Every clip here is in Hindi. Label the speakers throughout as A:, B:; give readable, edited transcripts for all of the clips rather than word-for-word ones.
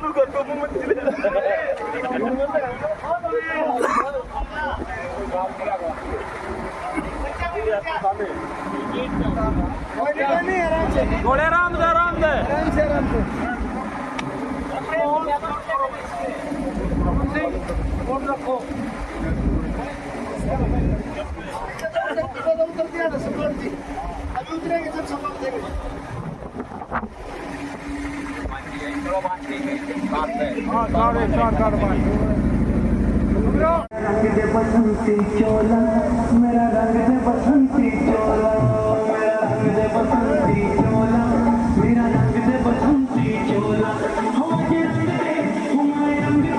A: घोड़े राम दे
B: अभी उतरेंगे जब संभव देंगे। रंग दे बसंती चोला मेरा रंग दे बसंती चोला मेरा रंग दे बसंती चोला मेरा रंग दे बसंती चोला हमारे रंग दे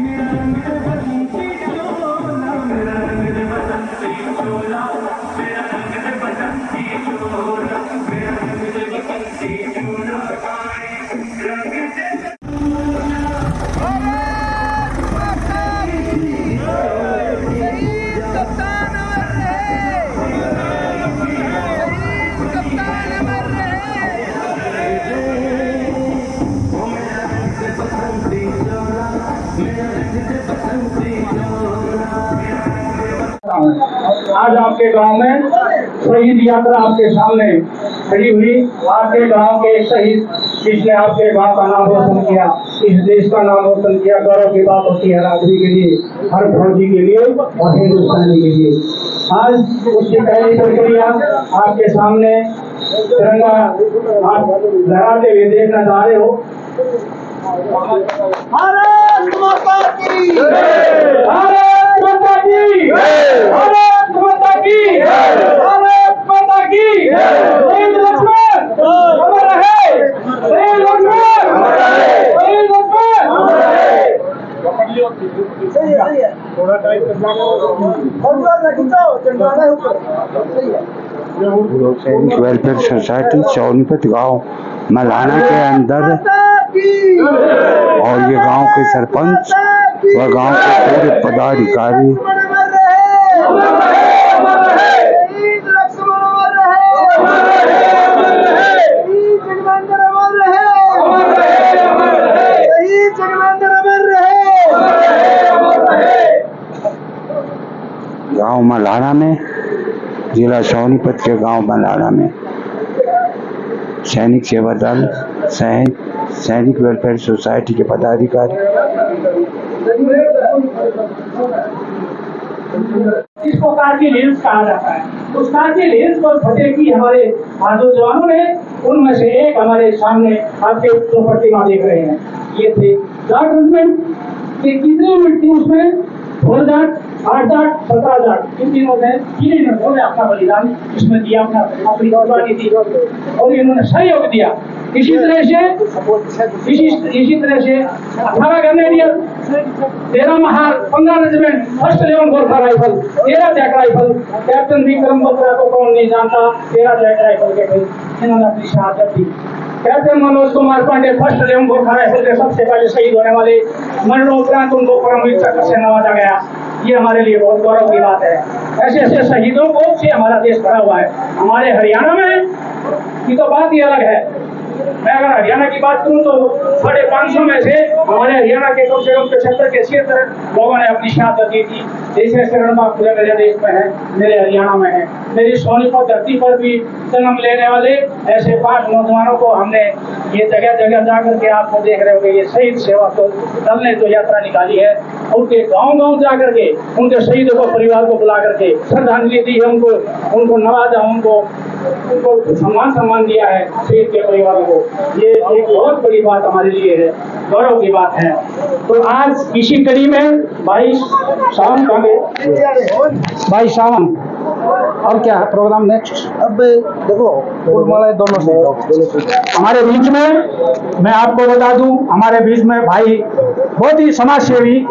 B: मेरा रंग दे बसंती चोला मेरा रंग दे बसंती चोला मेरा रंग दे बसंती चोला मेरा रंग दे बसंती चोला रंग दे
C: आज आपके गांव में शहीद यात्रा आपके सामने खड़ी हुई। आपके गांव के शहीद जिसने आपके गांव का नाम रोशन किया, इस देश का नाम रोशन किया, गौरव की बात होती है राजवी के लिए, हर फौजी के लिए और हिंदुस्तानी के लिए। आज उसकी पहली प्रक्रिया आपके सामने तिरंगा आप लहराते हुए देखना चाह रहे हो।
B: भारत माता की
C: भारत माता की भारत माता की भारत माता की शहीद लक्ष्मण अमर रहे, शहीद लक्ष्मण अमर रहे, शहीद लक्ष्मण अमर रहे।
B: सही है
C: थोड़ा टाइम
D: लोक सैनिक वेलफेयर सोसाइटी सोनीपत गांव मलाना के अंदर और ये गांव के सरपंच व गांव के पूरे पदाधिकारी गांव मलाना में, जिला सोनीपत के गांव मलाना में सैनिक सेवा दल सैनिक वेलफेयर सोसाइटी के पदाधिकारी
C: इसको कारगिल हिल्स कहा जाता है। उस कारगिल हिल्स पर फतेह की हमारे बहादुर जवानों ने, उनमें से एक हमारे सामने आपके जो प्रतिमा देख रहे हैं, ये थे जाट रेजिमेंट के कितने यूनिट थी उसमें? 4 जाट, 8 जाट, 17 जाट, इन तीनों ने अपना बलिदान इसमें दिया, अपनी कुर्बानी दी और इन्होंने सहयोग दिया। इसी तरह से 18 grenadier, 13 Mahar, 15 regiment, 1st eleven Gorkha rifle, 13 JAK rifle, captain Vikram Batra को कौन नहीं जानता, 13 जैक राइफल के थे, इन्होंने अपनी शहादत दी। Captain Manoj Kumar Pande 1st eleven Gorkha rifle के सबसे पहले शहीद होने वाले, मरणोपरांत उनको परमवीर चक्र से नवाजा गया। ये हमारे लिए बहुत गौरव की बात है। ऐसे ऐसे शहीदों को से हमारा देश भरा हुआ है। हमारे हरियाणा में की तो बात ही अलग है। मैं अगर हरियाणा की बात करूं तो 550 में से हमारे हरियाणा के कम से कम 75 के 76 लोगों ने अपनी शहादत दी थी। जैसे शरणबाग पूरे मेरे देश में है, मेरे हरियाणा में है। मेरी सोनीपत धरती पर भी जन्म लेने वाले ऐसे 5 नौजवानों को हमने ये जगह जगह जाकर के आपको देख रहे होंगे, ये शहीद सेवा तो दल ने जो यात्रा निकाली है, उनके गांव जाकर के उनके शहीदों को परिवार को बुला करके श्रद्धांजलि दी है, उनको नवाजा, उनको सम्मान दिया है शहीद के परिवारों को। ये एक बहुत बड़ी बात हमारे लिए है, गौरव की बात है। तो आज इसी कड़ी में 22 सावन का और क्या है प्रोग्राम नेक्स्ट?
B: अब देखो फूलमाला दोनों से
C: हमारे बीच में मैं आपको बता दूं, हमारे बीच में भाई बहुत ही समाज सेवी,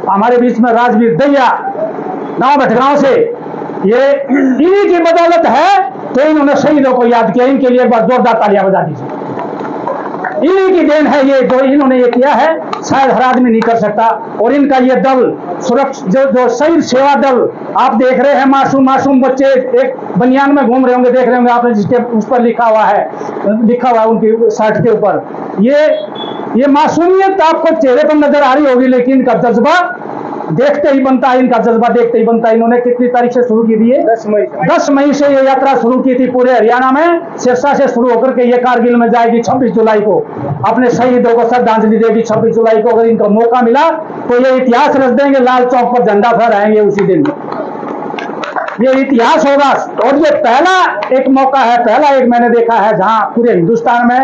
C: हमारे बीच में राजवीर दैया गांव भटगांव से, ये इन्हीं की बदौलत है तो इन्होंने शहीदों को याद किया। इनके लिए एक बार जोरदार तालियां बजा दीजिए। इन्हीं की देन है ये, जो इन्होंने ये किया है, शायद हर आदमी नहीं कर सकता। और इनका ये दल सुरक्षा जो शहीद सेवा दल आप देख रहे हैं, मासूम बच्चे एक बनियान में घूम रहे होंगे, देख रहे होंगे आपने, जिसके उस पर लिखा हुआ है उनकी शर्ट के ऊपर, ये ये मासूमियत आपको चेहरे पर नजर आ रही होगी, लेकिन इनका जज्बा देखते ही बनता है, इनका जज्बा देखते ही बनता है। इन्होंने कितनी तारीख से शुरू की थी? 10 मई से ये यात्रा शुरू की थी पूरे हरियाणा में। सिरसा से शुरू होकर के ये कारगिल में जाएगी 26 जुलाई को, अपने शहीदों को श्रद्धांजलि देगी 26 जुलाई को। अगर इनको मौका मिला तो ये इतिहास रच देंगे, लाल चौक पर झंडा फहराएंगे उसी दिन, ये इतिहास होगा। और ये पहला एक मौका है, पहला एक मैंने देखा है जहां पूरे हिंदुस्तान में,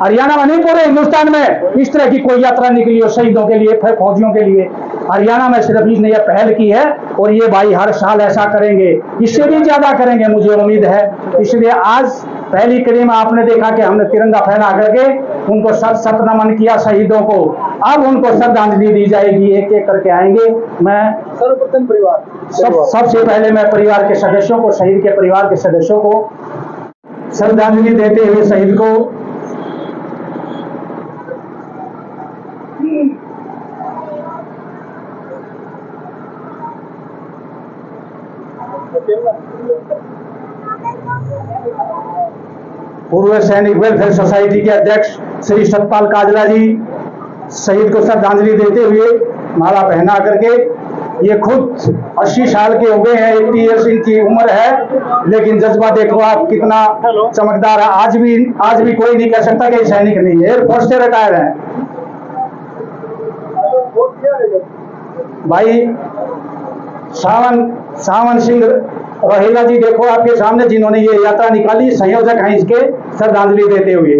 C: हरियाणा में नहीं पूरे हिंदुस्तान में इस तरह की कोई यात्रा निकली हो शहीदों के लिए, फौजियों के लिए। हरियाणा में सिर्फ इसने यह पहल की है और ये भाई हर साल ऐसा करेंगे, इससे भी ज्यादा करेंगे मुझे उम्मीद है। इसलिए आज पहली कड़ी में आपने देखा कि हमने तिरंगा फहरा करके उनको सत नमन किया शहीदों को। अब उनको श्रद्धांजलि दी जाएगी, एक एक करके आएंगे। मैं
A: सर्वप्रथम परिवार
C: सबसे पहले मैं परिवार के सदस्यों को, शहीद के परिवार के सदस्यों को श्रद्धांजलि देते हुए शहीद को पूर्व सैनिक वेलफेयर सोसाइटी के अध्यक्ष श्री सतपाल काजला जी शहीद को श्रद्धांजलि देते हुए माला पहना करके, ये खुद 80 साल के हो गए हैं, 80 ईयर्स इनकी उम्र है, लेकिन जज्बा देखो आप कितना चमकदार है। आज भी कोई नहीं कह सकता कि सैनिक नहीं है, एयरफोर्स से रिटायर है भाई। सावन सिंह रोहिला जी देखो आपके सामने, जिन्होंने ये यात्रा निकाली, संयोजक हैं इसके, श्रद्धांजलि देते हुए।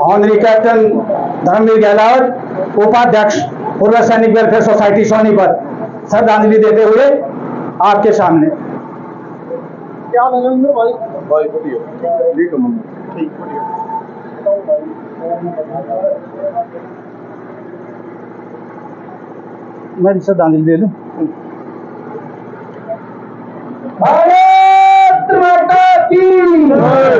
C: ऑनरी कैप्टन धर्मवीर गहलावत उपाध्यक्ष पूर्व सैनिक वेलफेयर सोसाइटी सोनीपत, श्रद्धांजलि देते हुए आपके सामने।
A: क्या नरेंद्र भाई
C: मैं श्रद्धांजलि दे दूं। भारत माता की जय,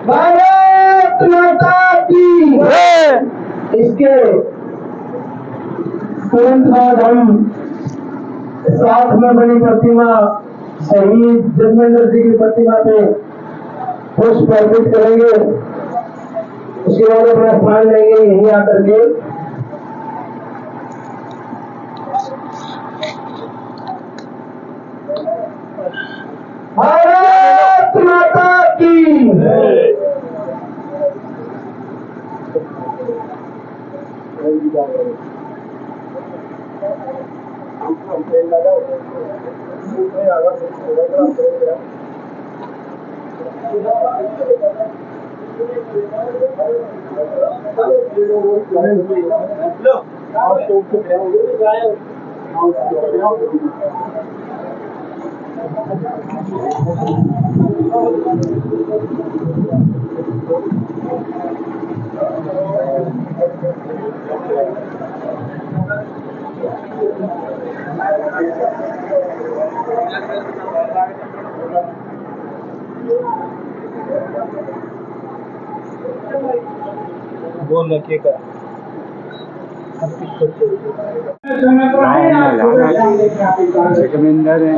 C: भारत माता की जय। इसके तुरंत बाद हम साथ में बनी प्रतिमा शहीद जगमेंद्र जी की प्रतिमा पे पुष्प अर्पित करेंगे। उसके बाद अपना स्थान लेंगे यहीं आकर के। भारत माता की
A: बोल रखिए का
D: जगमेंद्र है,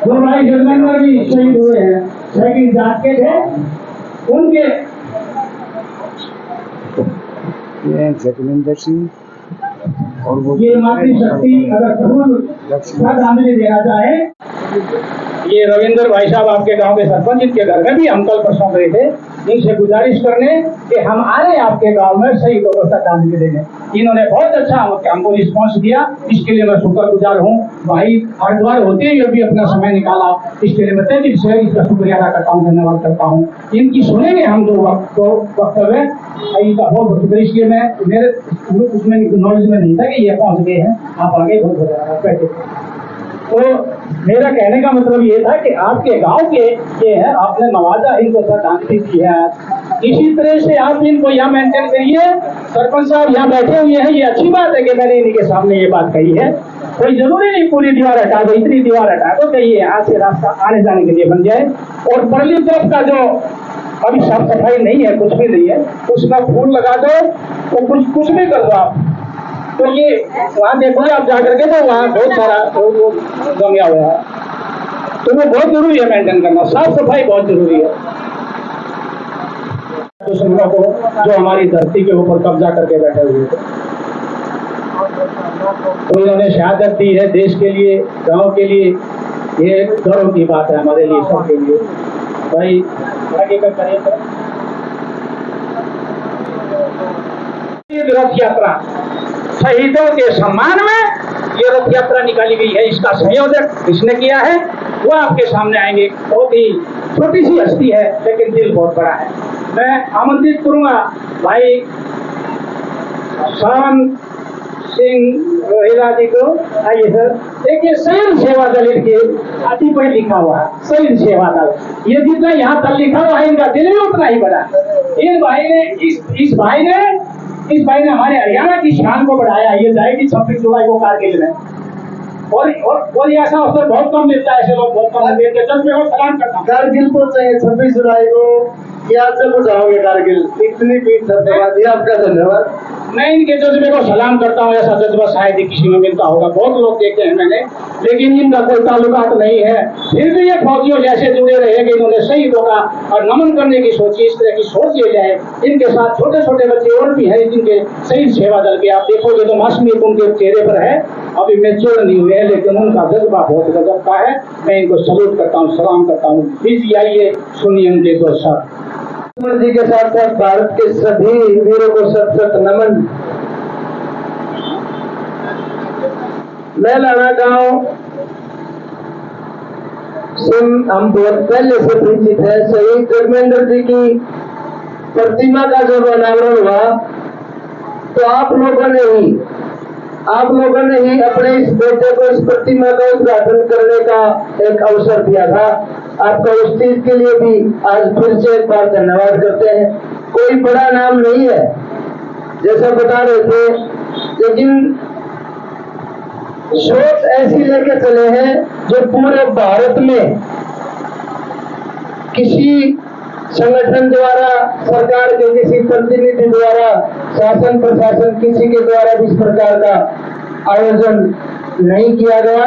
C: जो भाई जगमेंद्र भी शहीद हुए हैं, लेकिन जाट के थे उनके,
D: ये जगमेंद्र सिंह और वो
C: ये मातृशक्ति अगर जरूर श्रद्धांजलि देना चाहे। ये रविंद्र भाई साहब आपके गांव के सरपंच, इनके घर में भी हम कल परसों गए थे, इनसे गुजारिश करने कि हम आ रहे हैं आपके गांव में शहीदों को श्रद्धांजलि देने। इन्होंने बहुत अच्छा हमको रिस्पॉन्स दिया, इसके लिए मैं शुक्रगुजार हूँ। भाई हरिद्वार होते हुए भी अपना समय निकाला, इसके लिए मैं तहे दिल से इसका शुक्रिया अदा करता हूँ, धन्यवाद करता हूँ। इनकी सुनेंगे हम दो वक्तव्य, इनका बहुत शुक्रिया। इसलिए मैं मेरे उसमें नॉलेज में नहीं था कि ये पहुंच गए हैं, आप आगे बहुत बैठे। तो मेरा कहने का मतलब ये था कि आपके गांव के ये है, आपने नवाजा, इनको श्रद्धांजलि दी है। इसी तरह से आप इनको यहाँ मेंटेन करिए। सरपंच साहब यहाँ बैठे हुए हैं, ये अच्छी बात है कि मैंने इनके सामने ये बात कही है। कोई जरूरी नहीं पूरी दीवार हटा दो, इतनी दीवार हटा दो कि ये यहाँ से रास्ता आने जाने के लिए बन जाए। और परली तरफ का जो अभी साफ सफाई नहीं है, कुछ भी नहीं है, उसका फूल लगा दो, तो कुछ भी कर दो आप। तो ये वहाँ देखो आप जाकर के, तो वहाँ बहुत सारा वो जमा हुआ है, तो वो बहुत जरूरी है मेंटेन करना, साफ सफाई बहुत जरूरी है। दुश्मनों को जो हमारी धरती के ऊपर कब्जा करके बैठे हुए थे, तो इन्होंने शहादत दी है देश के लिए, गांव के लिए। ये गर्व की बात है हमारे लिए, सबके लिए। भाई आगे का करिए तो रथ यात्रा शहीदों के सम्मान में ये रथ यात्रा निकाली गई है। इसका संयोजक किसने किया है वो आपके सामने आएंगे। बहुत ही छोटी सी हस्ती है लेकिन दिल बहुत बड़ा है। मैं आमंत्रित करूंगा भाई शान सिंह रोहिला जी को। आइए सर। देखिए स्वयं सेवा दल के अति पर लिखा हुआ है, स्वयं सेवा दल। ये जितना यहाँ तक लिखा हुआ है इनका दिल भी उतना ही बड़ा। इस भाई ने हमारे हरियाणा की शान को बढ़ाया। ये जाएगी 26 जुलाई को कारगिल में, और ये ऐसा अवसर बहुत कम मिलता है। ऐसे लोग बहुत कम मिलते हैं। जज्बे को सलाम करता हूँ।
A: कारगिल पहुंचेंगे 26 जुलाई को। क्या जब जाओगे कारगिल? इतनी पीठ धन्यवाद, ये आपका धन्यवाद।
C: मैं इनके जज्बे को सलाम करता हूँ। ऐसा जज्बा शायद ही किसी में मिलता होगा। बहुत लोग देखे हैं मैंने, लेकिन इनका कोई ताल्लुकात नहीं है। फिर भी ये फौजियों जैसे जुड़े रहे कि इन्होंने शहीदों का और नमन करने की सोची। इस तरह की सोच ले जाए। इनके साथ छोटे छोटे बच्चे और भी हैं जिनके शहीद सेवा दल के आप देखोगे तो मासूमियत उनके चेहरे पर है। अभी मैच्योर नहीं हुए हैं लेकिन उनका जज्बा बहुत गजब का है। मैं इनको सलूट करता हूँ, सलाम करता हूँ। प्लीज आइए सुनिए उनके दो शब्द।
A: जी के साथ साथ भारत के सभी वीरों को सत सत नमन। मैं लाना गांव से हम बहुत पहले से परिचित है। शहीद जगमेंद्र जी की प्रतिमा का जब अनावरण हुआ तो आप लोगों ने ही अपने इस बेटे को इस प्रतिमा का उद्घाटन करने का एक अवसर दिया था। आपका उस चीज के लिए भी आज फिर से एक बार धन्यवाद करते हैं। कोई बड़ा नाम नहीं है जैसा बता रहे थे, लेकिन सोच ऐसी लेके चले हैं जो पूरे भारत में किसी संगठन द्वारा, सरकार के किसी प्रतिनिधि द्वारा, शासन प्रशासन किसी के द्वारा भी इस प्रकार का आयोजन नहीं किया गया।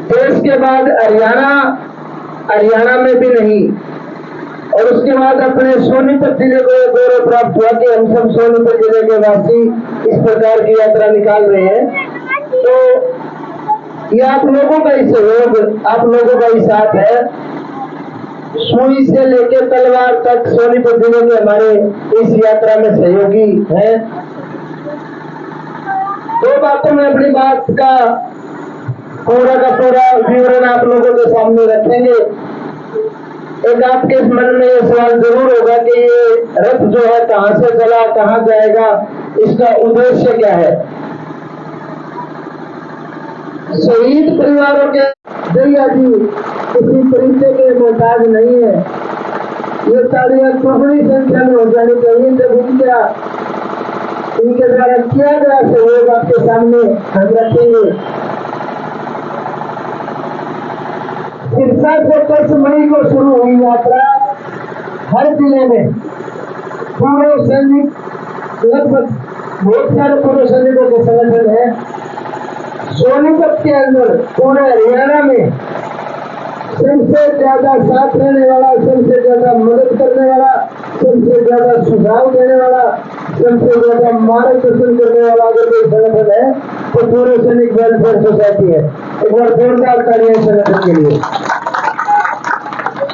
A: देश के बाद हरियाणा में भी नहीं, और उसके बाद अपने सोनीपत जिले को गौरव प्राप्त हुआ कि हम सब सोनीपत जिले के वासी इस प्रकार की यात्रा निकाल रहे हैं। तो ये आप लोगों का ही सहयोग, आप लोगों का ही साथ है। सुई से लेके तलवार तक सोनीपत जिले के हमारे इस यात्रा में सहयोगी है। दो बातों में अपनी बात का पूरा विवरण आप लोगों के सामने रखेंगे। एक आपके मन में ये सवाल जरूर होगा कि ये रथ जो है कहाँ से चला, कहाँ जाएगा, इसका उद्देश्य क्या है। शहीद परिवारों के दैया जी किसी परिचय के मोहताज नहीं है। ये तालियां बड़ी संख्या में हो जानी चाहिए जब इनके द्वारा किया गया सहयोग आपके सामने हम रखेंगे। सिरसा से 10 मई को शुरू हुई यात्रा हर जिले में पूर्व सैनिक, लगभग बहुत सारे पूर्व सैनिकों के संगठन है। सोनीपत के अंदर पूरे हरियाणा में सबसे ज्यादा साथ रहने वाला, सबसे ज्यादा मदद करने वाला, सबसे ज्यादा सुझाव देने वाला, सबसे ज्यादा मार्गदर्शन करने वाला अगर कोई संगठन है तो पूर्व सैनिक वेलफेयर सोसाइटी है। एक बार जोरदार तालियां संगठन के लिए।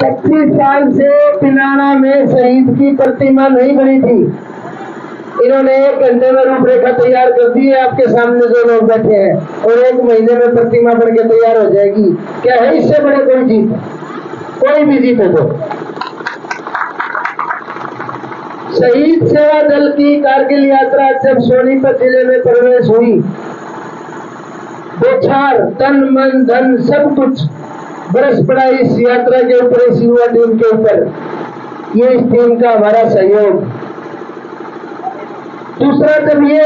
A: 25 साल से पिनाना में शहीद की प्रतिमा नहीं बनी थी। इन्होंने 1 घंटे में रूपरेखा तैयार कर दी है आपके सामने जो लोग बैठे हैं, और 1 महीने में प्रतिमा बन के तैयार हो जाएगी। क्या है इससे बड़े कोई जीत? कोई भी जीत है तो। शहीद सेवा दल की कारगिल यात्रा जब सोनीपत जिले में प्रवेश हुई, बौछार तन मन धन सब कुछ बरस पड़ा इस यात्रा के ऊपर, इस युवा टीम के ऊपर। ये इस टीम का हमारा सहयोग। दूसरा, जब ये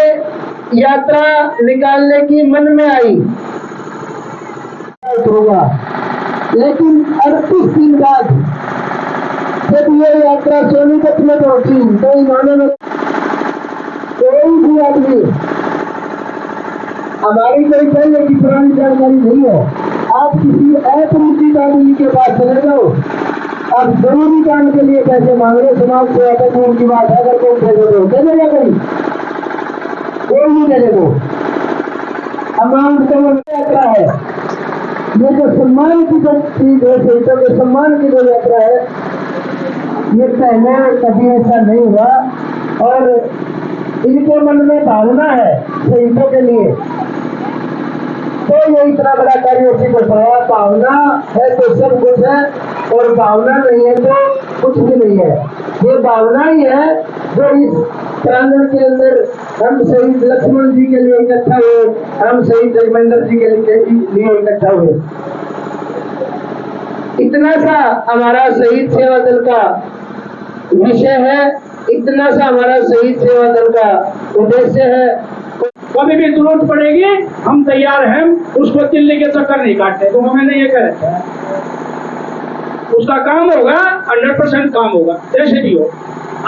A: यात्रा निकालने की मन में आई होगा, लेकिन 38 दिन बाद जब ये यात्रा सोनीपत में पहुंची तो इन्होंने कोई भी आदमी, हमारी कोई पहले की पुरानी जानकारी नहीं है, आप किसी अपरिचित आदमी के पास चले जाओ, अब जरूरी काम के लिए पैसे मांग रहे, समाज सेवा तो दूर की बात है, अगर कोई पैसे दे देगा कोई नहीं दे दो। अमाउंट तो यात्रा है, ये जो सम्मान की जो चीज है, शहीदों के सम्मान की जो यात्रा है, ये पहले कभी ऐसा नहीं हुआ। और इनके मन में भावना है शहीदों के लिए, तो ये इतना बड़ा कार्य उसी को पड़ा। भावना है तो सब कुछ है, और भावना नहीं है तो कुछ भी नहीं है। ये भावना ही है जो इस प्रांगण के अंदर हम शहीद लक्ष्मण जी के लिए इकट्ठा हुए, हम शहीद जगमेंद्र जी के लिए इकट्ठा हुए। इतना सा हमारा शहीद सेवा दल का विषय है, इतना सा हमारा शहीद सेवा दल का उद्देश्य है।
C: कभी भी जरूरत पड़ेगी हम तैयार हैं, उसको दिल्ली के चक्कर नहीं काटते। तो मैंने ये कह रखा है, उसका काम होगा, 100% काम होगा, जैसे भी हो,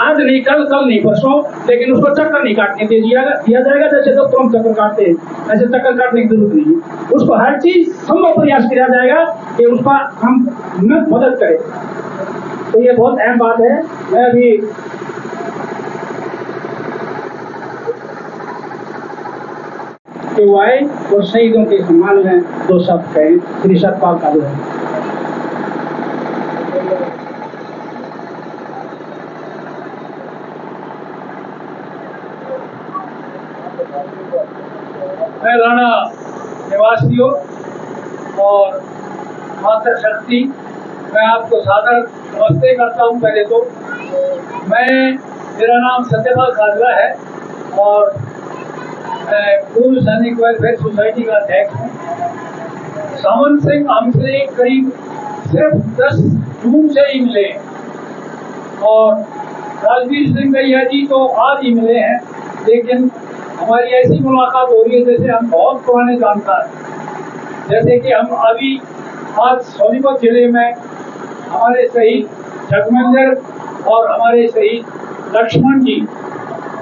C: आज नहीं कल, कल नहीं परसों, लेकिन उसको चक्कर नहीं काटने दिया जाएगा। जैसे तो तुम चक्कर काटते हैं, ऐसे चक्कर काटने की जरूरत नहीं है। उसको हर चीज संभव प्रयास किया जाएगा कि उसका हम मदद करें। तो ये बहुत अहम बात है। मैं अभी और शहीदों के सम्मान में दो शब्द कहें। श्री सतपाल का है। मैं राणा निवासियों और माता शक्ति, मैं आपको सादर नमस्ते करता हूं। पहले तो मेरा नाम सत्यपाल काजला है और पूर्व सैनिक वेलफेयर सोसाइटी का अध्यक्ष हूँ। सावन सिंह हमसे करीब सिर्फ 10 जून से ही मिले और राजवीर सिंह भैया जी तो आज ही मिले हैं, लेकिन हमारी ऐसी मुलाकात हो रही है जैसे हम बहुत पुराने जानकार हैं। जैसे कि हम अभी आज सोनीपत जिले में हमारे शहीद जगमेंद्र और हमारे शहीद लक्ष्मण जी,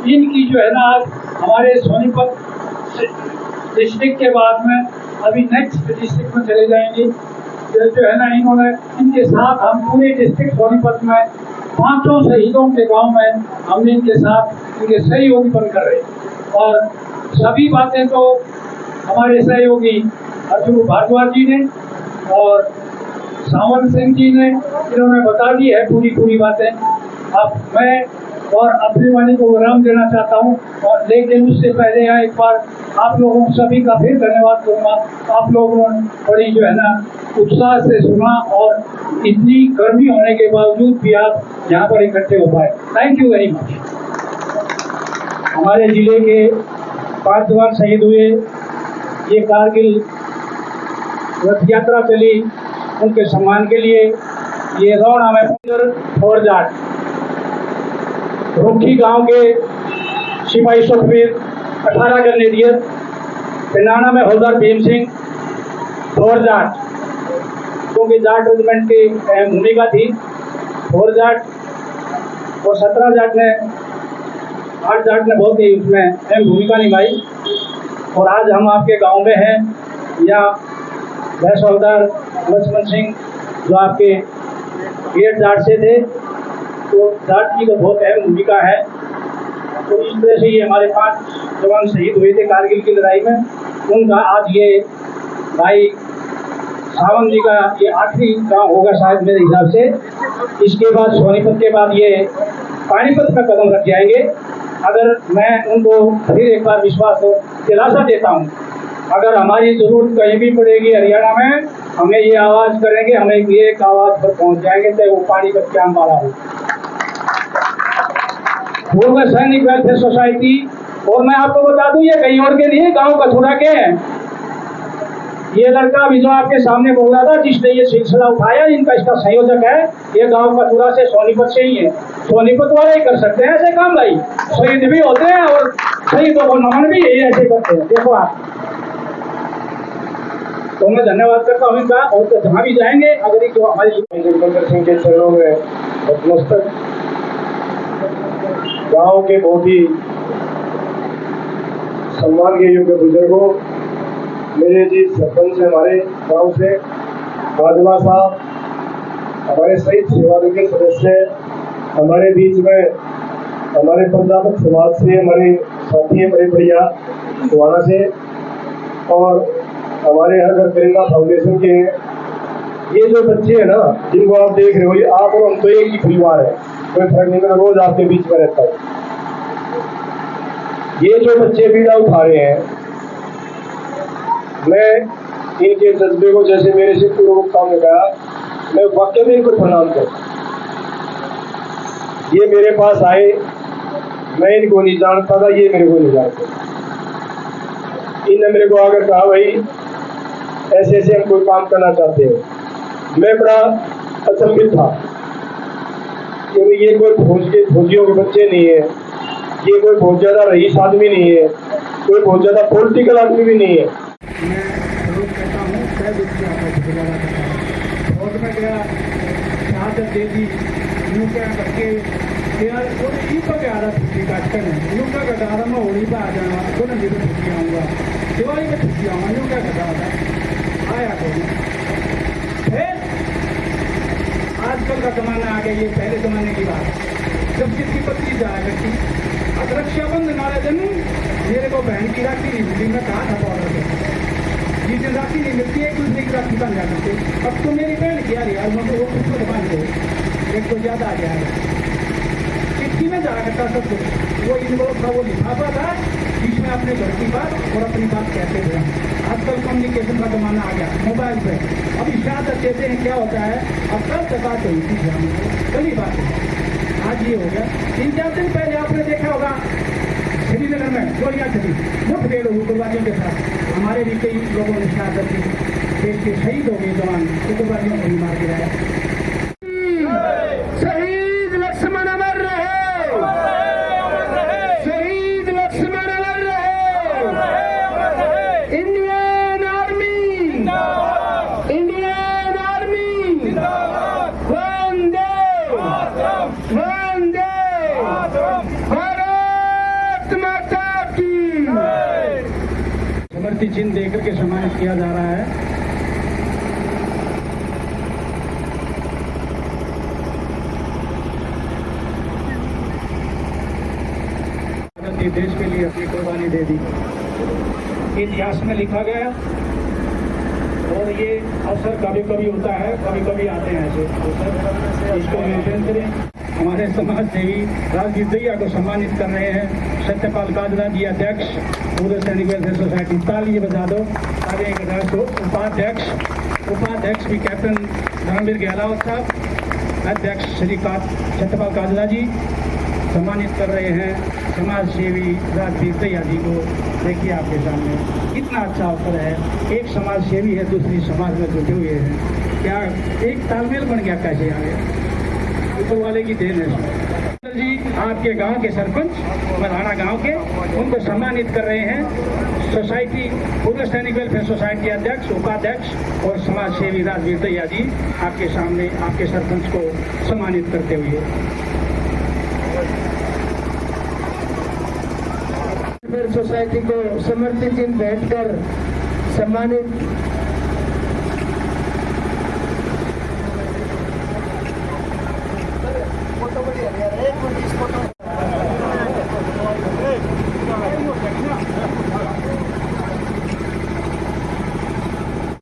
C: इनकी जो है ना आज हमारे सोनीपत डिस्ट्रिक्ट के बाद में अभी नेक्स्ट डिस्ट्रिक्ट में चले जाएंगे। जो है ना इन्होंने, इनके साथ हम पूरे डिस्ट्रिक्ट सोनीपत में 5 शहीदों के गांव में हम इनके साथ इनके सहयोगी बनकर रहे और सभी बातें तो हमारे सहयोगी अर्जुन भारद्वाज जी ने और सावन सिंह जी ने इन्होंने बता दी है पूरी बातें। अब मैं और अपनी वाणी को विराम देना चाहता हूँ, और लेकिन उससे पहले यहाँ एक बार आप लोगों सभी का फिर धन्यवाद करूँगा। आप लोगों ने बड़ी जो है ना उत्साह से सुना और इतनी गर्मी होने के बावजूद भी आप यहाँ पर इकट्ठे हो पाए। Thank you very much. हमारे जिले के 5 जवान शहीद हुए, ये कारगिल रथ यात्रा चली उनके सम्मान के लिए। ये रौना में और जाट रुखी गांव के सिपाही सुखवीर 18 कैनेडियन, पिनाना में हौलदार भीम सिंह और जाट, क्योंकि जाट रेजिमेंट की अहम भूमिका थी। और जाट और 17 जाट ने, 8 जाट ने बहुत ही उसमें अहम भूमिका निभाई। और आज हम आपके गांव में हैं, या भैंस हौलदार लक्ष्मण सिंह जो आपके 8 जाट से थे, तो जाट की तो बहुत अहम भूमिका है। तो इस तरह से ये हमारे 5 जवान शहीद हुए थे कारगिल की लड़ाई में। उनका आज ये भाई सावन जी का ये आखिरी गाँव होगा शायद मेरे हिसाब से। इसके बाद सोनीपत के बाद ये पानीपत में कदम रख जाएंगे। अगर मैं उनको फिर एक बार विश्वास और दिलासा देता हूँ, अगर हमारी जरूरत कहीं भी पड़ेगी हरियाणा में, हमें ये आवाज़ करेंगे, हमें ये एक आवाज़ पर पहुँच जाएंगे, चाहे वो पानीपत के अम्बाला हो। पूर्व सैनिक वेलफेयर सोसाइटी, और मैं आपको बता दूं ये कहीं और के नहीं, गांव कथुरा के हैं। ये लड़का अभी जो आपके सामने बोल रहा था, जिसने ये सिलसिला उठाया, इनका इसका संयोजक है। ये गांव कथुरा से सोनीपत से ही है। सोनीपत वाले ही कर सकते हैं ऐसे काम भाई, शहीद भी होते हैं और शहीदों को नमन भी यही ऐसे करते हैं। देखो आप, तो मैं धन्यवाद करता हूँ इनका। और तो जहाँ भी जाएंगे, अगर जो हमारी
E: जगमेंद्र सिंह के चरणों में नतमस्तक, गांव के बहुत ही सम्मान के योग्य बुजुर्गों, मेरे जी सरपंच हमारे गांव से बाजवा साहब, हमारे शहीद सेवादल के सदस्य हमारे बीच में, हमारे पंजाब समाज से हमारे साथी हैं बड़े बढ़िया गोवाना से, और हमारे हर घर तिरंगा फाउंडेशन के हैं। ये जो बच्चे हैं ना जिनको आप देख रहे हो, ये आप और हम तो एक ही परिवार है, कोई फर्क नहीं, मैं रोज आपके बीच में रहता हूँ। ये जो बच्चे बीड़ा उठा रहे हैं, मैं इनके जज्बे को, जैसे मेरे से पूर्व वक्ताओं ने कहा, मैं वाकई में इनको प्रणाम करता। ये मेरे पास आए, मैं इनको नहीं जानता था, ये मेरे को नहीं जानते। इनने मेरे को आकर कहा भाई ऐसे ऐसे हम कोई काम करना चाहते हैं। मैं बड़ा अचंभित था क्योंकि ये कोई फौजियों के बच्चे नहीं है, ये कोई बहुत ज्यादा रईस आदमी नहीं है, कोई बहुत ज्यादा पॉलिटिकल आदमी भी नहीं है।
C: मैं जरूर कहता हूँ फौज में गया, शहादत दे दी, यूँ क्या करके यार वो ई पर क्या रहा छुट्टी काटकर यूँ क्या कटा रहा, मैं होली पर आ जाना, तो नहीं तो छुट्टी आऊँगा, दिवाली में छुट्टी आऊँगा, यूँ क्या कटा रहा आया कोई। फिर आजकल का जमाना आ गया, ये पहले जमाने की बात, जब किसी पत्नी जाया करती, अब रक्षाबंधन वाले दिन मेरे को बहन की राखी नहीं मिलती, मैं कहा था बॉर्डर पे जिस दिन राखी नहीं मिलती एक दूसरे की राखी बन जा करते। अब तो मेरी बहन की यार मुझे वो खुद को बांध दो, एक तो ज्यादा आ गया है, चिट्ठी में जाया करता सब कुछ, वो इन्वॉल्व था, वो लिफाफा था जिसमें अपने घर की बात और अपनी बात कहते थे। आजकल कम्युनिकेशन का जमाना आ गया मोबाइल पे, अब इशारा देते हैं, क्या होता है अब कल तक बात हुई थी, कल ही बात है, आज ये हो गया। 3-4 दिन पहले आपने देखा होगा श्रीनगर में गोलियां चली, मुठभेड़ हुई उग्रवादियों के साथ, हमारे भी कई लोगों ने शहादत दी, देश के शहीद हो गए जवान, उग्रवादियों को भी मार गिराया।
A: शहीद लक्ष्मण अमर रहे, शहीद लक्ष्मण अमर रहे। इंडियन आर्मी, इंडियन आर्मी, वंदे वंदे भारत माता की।
C: समृति चिन्ह देकर के सम्मानित किया जा रहा है। देश के लिए अपनी कुर्बानी दे दी, इतिहास में लिखा गया। और ये अवसर कभी कभी होता है, कभी कभी आते हैं ऐसे अवसर, इसको मेंटेन करें। हमारे समाज सेवी राजवीर दहिया को सम्मानित कर रहे हैं सत्यपाल काजला जी, अध्यक्ष पूर्व सैनिक वेलफेयर सोसाइटी, ताली बजा दो। आगे एक उपाध्यक्ष भी कैप्टन धर्मवीर गहलावत साहब, अध्यक्ष श्री सत्यपाल काजला जी सम्मानित कर रहे हैं समाज सेवी राजवीर दहिया जी को। देखिए आपके सामने कितना अच्छा अवसर है, एक समाज सेवी है, दूसरी समाज में जुटे हुए हैं, क्या एक तालमेल बन गया, कैसे आ गया, ऊपर वाले की देन है। जी आपके गांव के सरपंच मल्हाना गांव के, उनको सम्मानित कर रहे हैं सोसाइटी पूर्व सैनिक वेलफेयर सोसाइटी अध्यक्ष, उपाध्यक्ष और समाज सेवी राजवीर दहिया जी आपके सामने आपके सरपंच को सम्मानित करते हुए।
A: सोसाइटी को समर्पित चिन्ह भेंट कर सम्मानित